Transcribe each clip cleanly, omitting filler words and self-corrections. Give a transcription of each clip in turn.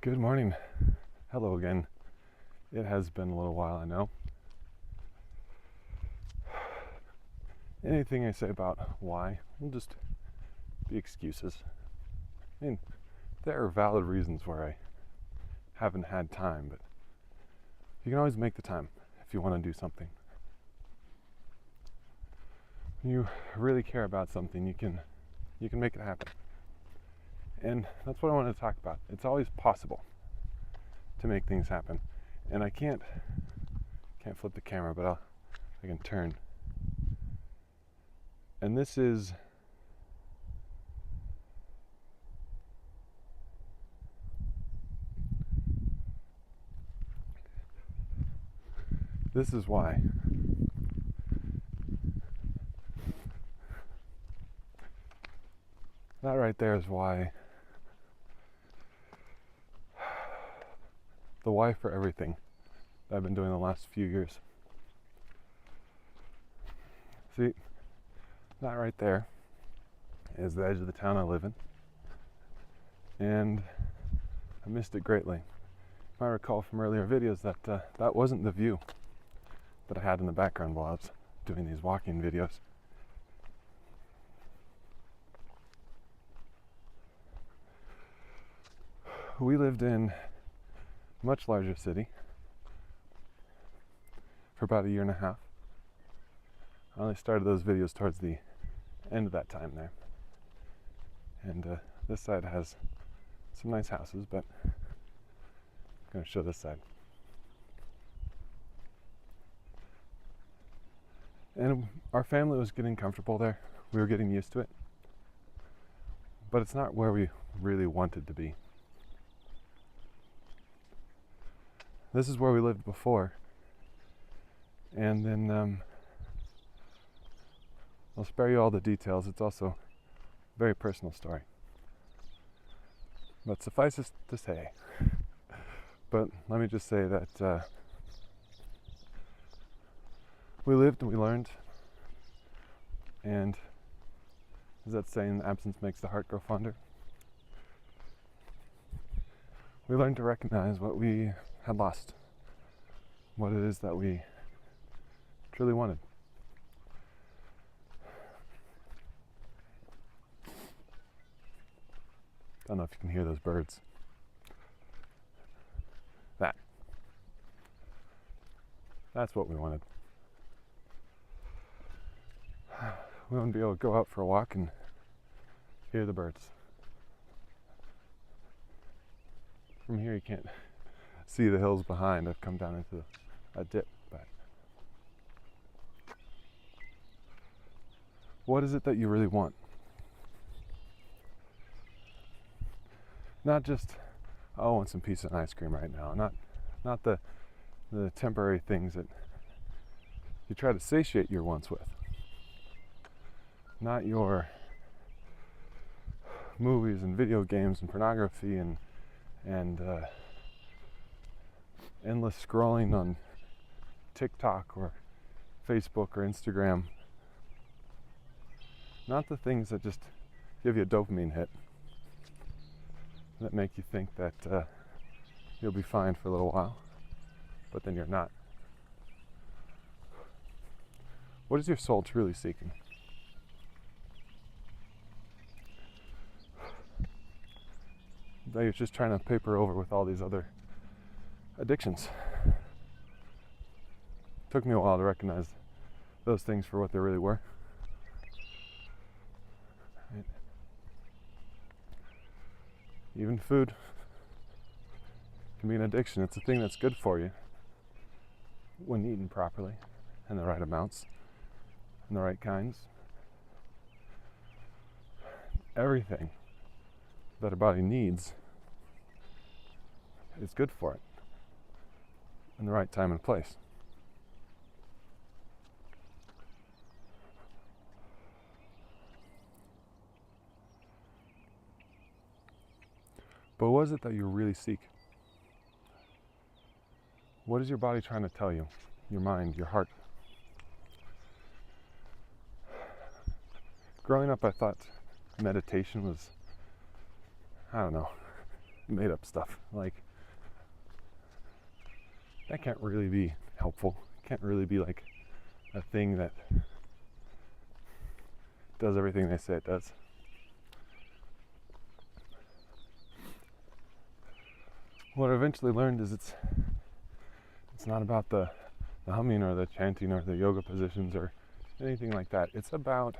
Good morning. Hello again. It has been a little while, I know. Anything I say about why will just be excuses. I mean, there are valid reasons where I haven't had time, but you can always make the time if you want to do something. When you really care about something, you can make it happen. And that's what I want to talk about. It's always possible to make things happen. And I can't flip the camera, but I can turn. And this is why. That right there is why. The why for everything that I've been doing the last few years. See, that right there is the edge of the town I live in. And I missed it greatly. If I recall from earlier videos that that wasn't the view that I had in the background while I was doing these walking videos. We lived in a much larger city for about a year and a half. I only started those videos towards the end of that time there. And this side has some nice houses, but I'm going to show this side. And our family was getting comfortable there. We were getting used to it. But it's not where we really wanted to be. This is where we lived before. And then I'll spare you all the details. It's also a very personal story. But suffice it to say, but let me just say that we lived and we learned, and as that saying, absence makes the heart grow fonder. We learned to recognize what we had lost, what it is that we truly wanted. Don't know if you can hear those birds. That's what we wanted. We want to be able to go out for a walk and hear the birds. From here you can't see the hills behind. I've come down into a dip, but what is it that you really want? Not just, I want some pizza and ice cream right now. Not the temporary things that you try to satiate your wants with. Not your movies and video games and pornography and endless scrolling on TikTok or Facebook or Instagram. Not the things that just give you a dopamine hit, that make you think that you'll be fine for a little while, but then you're not. What is your soul truly seeking? That you're just trying to paper over with all these other addictions. It took me a while to recognize those things for what they really were. Right. Even food can be an addiction. It's a thing that's good for you when eaten properly, in the right amounts, and the right kinds. Everything that our body needs is good for it in the right time and place. But what is it that you really seek? What is your body trying to tell you? Your mind, your heart? Growing up, I thought meditation was, I don't know, made up stuff. Like, that can't really be helpful. It can't really be like a thing that does everything they say it does. What I eventually learned is it's not about the humming or the chanting or the yoga positions or anything like that. It's about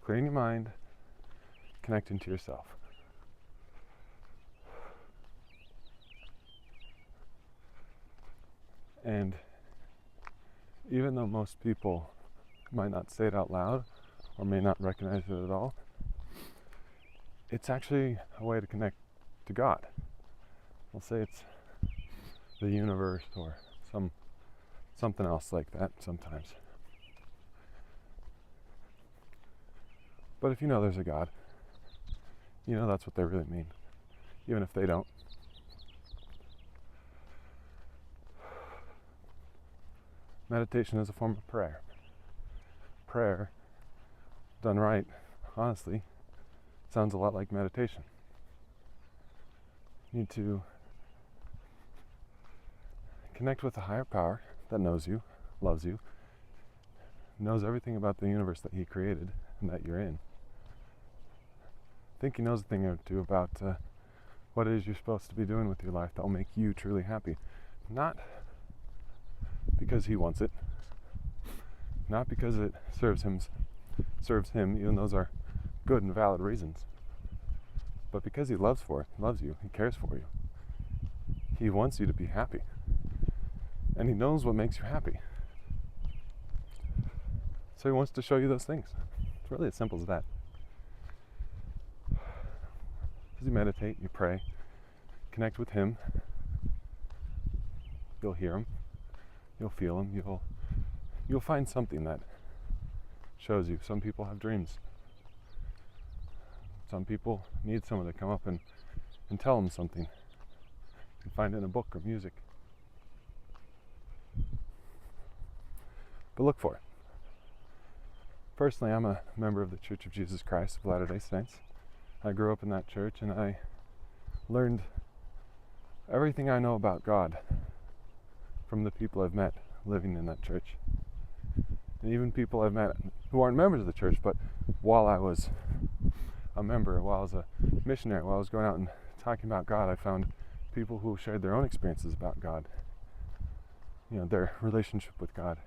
clearing your mind, connecting to yourself. And even though most people might not say it out loud or may not recognize it at all, it's actually a way to connect to God. We'll say it's the universe or something else like that sometimes. But if you know there's a God, you know that's what they really mean, even if they don't. Meditation is a form of prayer. Prayer, done right, honestly, sounds a lot like meditation. You need to connect with a higher power that knows you, loves you, knows everything about the universe that He created and that you're in. I think He knows a thing or two about what it is you're supposed to be doing with your life that will make you truly happy. Not because He wants it, not because it serves Him, even those are good and valid reasons, but because He loves you, He cares for you. He wants you to be happy, and He knows what makes you happy. So He wants to show you those things. It's really as simple as that. As you meditate, you pray, connect with Him, you'll hear Him, you'll feel Him, you'll find something that shows you. Some people have dreams. Some people need someone to come up and tell them something. You can find it in a book or music. But look for it. Personally, I'm a member of the Church of Jesus Christ of Latter-day Saints. I grew up in that church and I learned everything I know about God from the people I've met living in that church. And even people I've met who aren't members of the church, but while I was a member, while I was a missionary, while I was going out and talking about God, I found people who shared their own experiences about God, their relationship with God,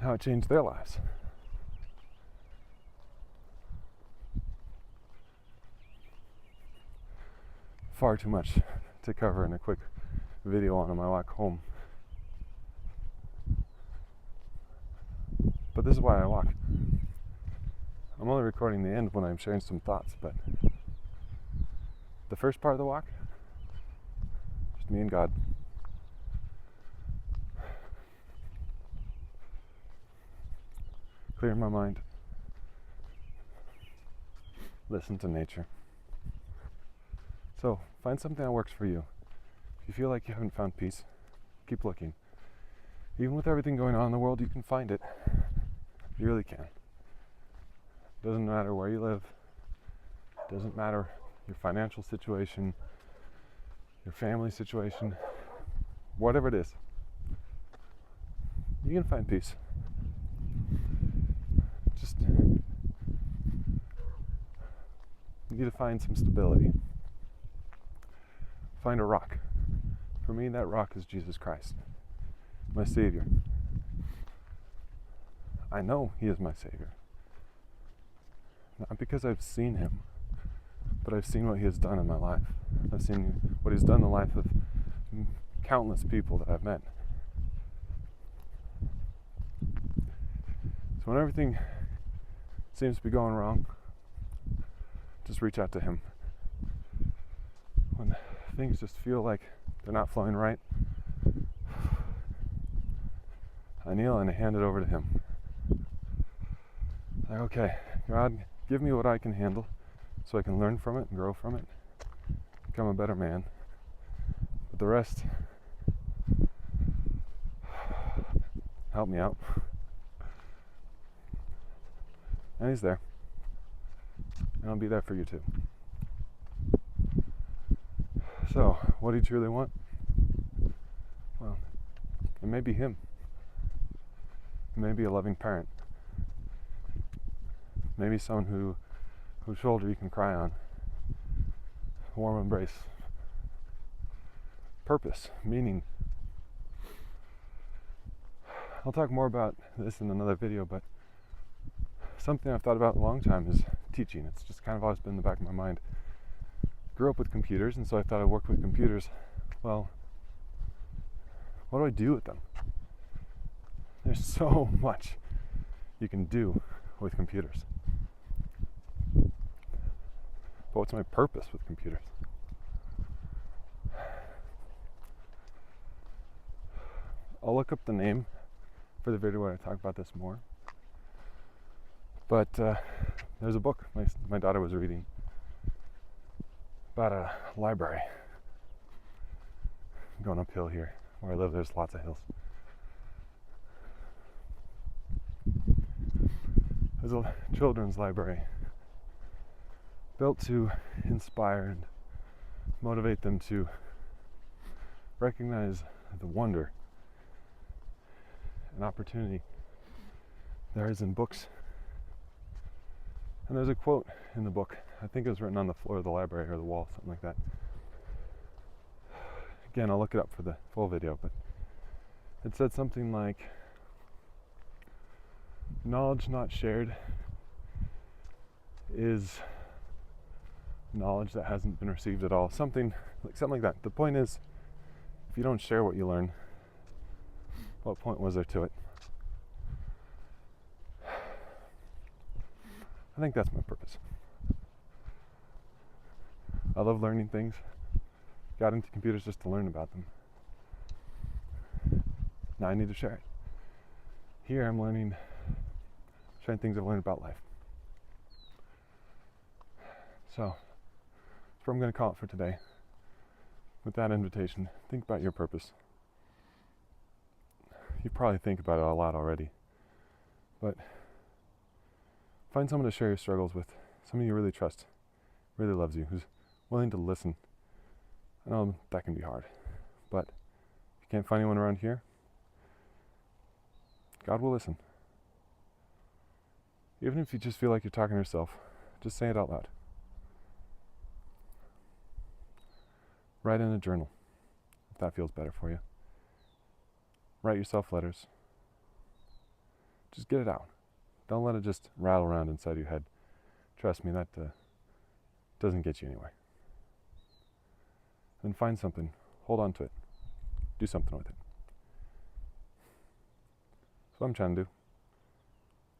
how it changed their lives. Far too much to cover in a quick video on my walk home. But this is why I walk. I'm only recording the end when I'm sharing some thoughts, but the first part of the walk, just me and God. Clear my mind. Listen to nature. So, find something that works for you. If you feel like you haven't found peace, keep looking. Even with everything going on in the world, you can find it. You really can. Doesn't matter where you live. Doesn't matter your financial situation, your family situation, whatever it is. You can find peace. Just you need to find some stability. Find a rock. For me, that rock is Jesus Christ, my Savior. I know He is my Savior. Not because I've seen Him, but I've seen what He has done in my life. I've seen what He's done in the life of countless people that I've met. So when everything seems to be going wrong, just reach out to Him. When things just feel like they're not flowing right, I kneel and I hand it over to Him. Like, okay, God, give me what I can handle so I can learn from it and grow from it, become a better man. But the rest, help me out. And He's there. And I'll be there for you too. So, what do you truly want? Well, it may be him. It may be a loving parent. Maybe someone whose shoulder you can cry on. A warm embrace. Purpose, meaning. I'll talk more about this in another video, but something I've thought about a long time is teaching. It's just kind of always been in the back of my mind. Grew up with computers, and so I thought I'd work with computers. Well, what do I do with them? There's so much you can do with computers. But what's my purpose with computers? I'll look up the name for the video where I talk about this more. But there's a book my daughter was reading about a library. I'm going uphill here. Where I live, there's lots of hills. There's a children's library built to inspire and motivate them to recognize the wonder and opportunity there is in books. And there's a quote in the book. I think it was written on the floor of the library or the wall, something like that. Again, I'll look it up for the full video, but it said something like, knowledge not shared is knowledge that hasn't been received at all. Something like that. The point is, if you don't share what you learn, what point was there to it? I think that's my purpose. I love learning things. Got into computers just to learn about them. Now I need to share it. Here I'm sharing things I've learned about life. So, that's what I'm going to call it for today. With that invitation, think about your purpose. You probably think about it a lot already, but find someone to share your struggles with, someone you really trust, really loves you, who's willing to listen. I know that can be hard, but if you can't find anyone around here, God will listen. Even if you just feel like you're talking to yourself, just say it out loud. Write in a journal, if that feels better for you. Write yourself letters. Just get it out. Don't let it just rattle around inside your head. Trust me, that doesn't get you anywhere. Then find something. Hold on to it. Do something with it. That's what I'm trying to do.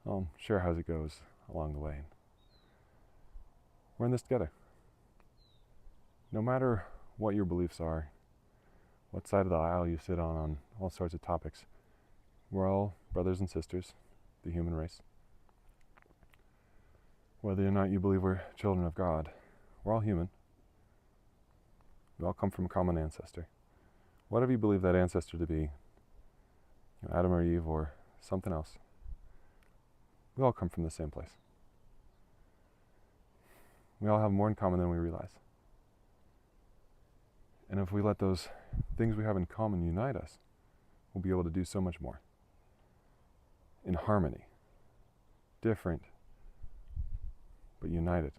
I'll share how it goes along the way. We're in this together. No matter what your beliefs are, what side of the aisle you sit on all sorts of topics, we're all brothers and sisters, the human race. Whether or not you believe we're children of God, we're all human. We all come from a common ancestor. Whatever you believe that ancestor to be, Adam or Eve or something else, we all come from the same place. We all have more in common than we realize. And if we let those things we have in common unite us, we'll be able to do so much more. In harmony. Different, but united.